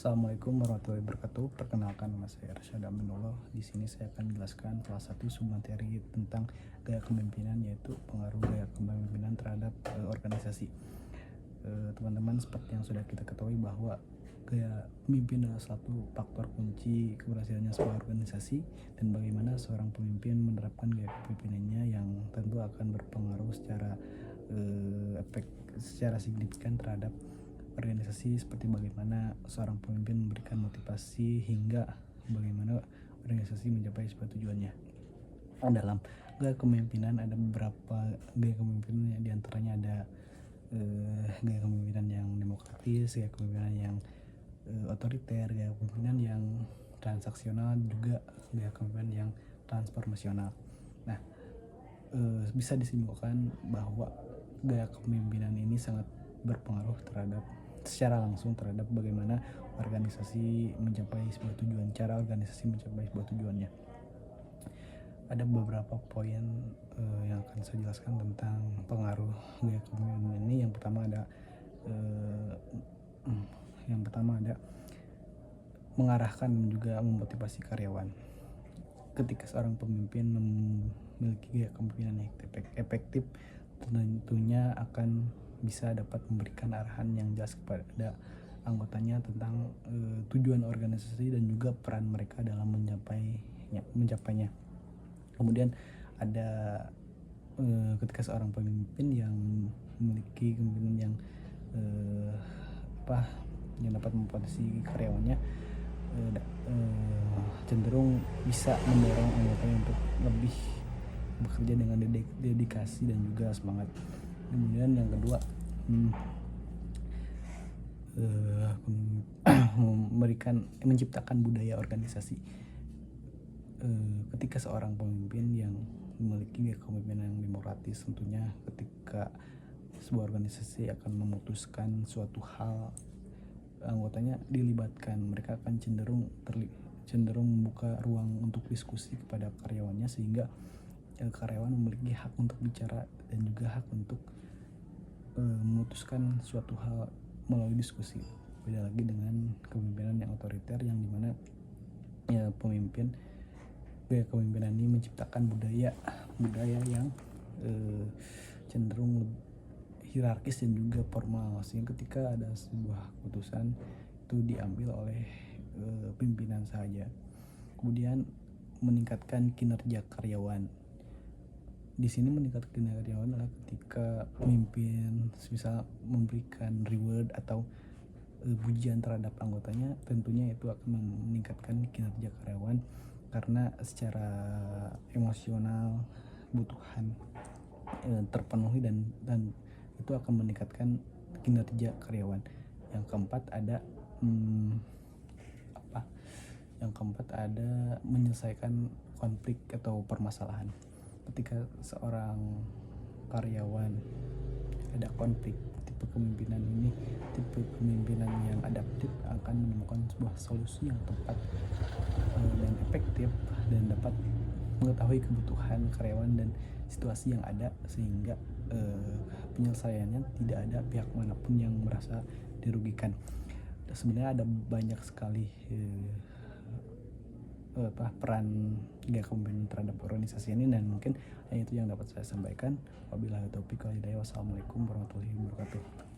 Assalamualaikum warahmatullahi wabarakatuh. Perkenalkan, nama saya Arsyad Aminullah. Di sini saya akan menjelaskan salah satu submateri tentang gaya kepemimpinan, yaitu pengaruh gaya kepemimpinan terhadap organisasi. Teman-teman, seperti yang sudah kita ketahui bahwa gaya pemimpin adalah satu faktor kunci keberhasilannya sebuah organisasi, dan bagaimana seorang pemimpin menerapkan gaya kepemimpinannya yang tentu akan berpengaruh secara signifikan terhadap organisasi, seperti bagaimana seorang pemimpin memberikan motivasi hingga bagaimana organisasi mencapai sebuah tujuannya. Dalam gaya kepemimpinan ada beberapa gaya kepemimpinan, yang diantaranya ada gaya kepemimpinan yang demokratis, gaya kepemimpinan yang otoriter, gaya kepemimpinan yang transaksional, juga gaya kepemimpinan yang transformasional. Nah, bisa disimpulkan bahwa gaya kepemimpinan ini sangat berpengaruh secara langsung terhadap bagaimana organisasi mencapai sebuah tujuan, cara organisasi mencapai sebuah tujuannya. Ada beberapa poin yang akan saya jelaskan tentang pengaruh gaya kepemimpinan ini. Yang pertama ada mengarahkan dan juga memotivasi karyawan. Ketika seorang pemimpin memiliki gaya kepemimpinan yang efektif, tentunya akan bisa dapat memberikan arahan yang jelas kepada anggotanya tentang tujuan organisasi dan juga peran mereka dalam mencapainya. Kemudian ada ketika seorang pemimpin yang memiliki kepemimpinan yang dapat memotivasi karyawannya, cenderung bisa mendorong anggotanya untuk lebih bekerja dengan dedikasi dan juga semangat. Kemudian yang kedua, menciptakan budaya organisasi. Ketika seorang pemimpin yang memiliki gaya kepemimpinan yang demokratis, tentunya ketika sebuah organisasi akan memutuskan suatu hal, anggotanya dilibatkan, mereka akan cenderung membuka ruang untuk diskusi kepada karyawannya, sehingga karyawan memiliki hak untuk bicara dan juga hak untuk memutuskan suatu hal melalui diskusi. Beda lagi dengan kepemimpinan yang otoriter, yang dimana gaya kepemimpinan ini menciptakan budaya yang cenderung hierarkis dan juga formal, sehingga ketika ada sebuah keputusan itu diambil oleh pimpinan saja. Kemudian meningkatkan kinerja karyawan. Di sini meningkatkan kinerja karyawan adalah ketika pemimpin misal memberikan reward atau pujian terhadap anggotanya, tentunya itu akan meningkatkan kinerja karyawan, karena secara emosional kebutuhan terpenuhi dan itu akan meningkatkan kinerja karyawan. Yang keempat ada menyelesaikan konflik atau permasalahan. Ketika seorang karyawan ada konflik, tipe kepemimpinan yang adaptif akan menemukan sebuah solusi yang tepat dan efektif, dan dapat mengetahui kebutuhan karyawan dan situasi yang ada, sehingga penyelesaiannya tidak ada pihak manapun yang merasa dirugikan. Sebenarnya ada banyak sekali peran gaya kepemimpinan terhadap organisasi ini, dan mungkin itu yang dapat saya sampaikan. Wabillahi taufiq wal hidayah. Wassalamualaikum warahmatullahi wabarakatuh.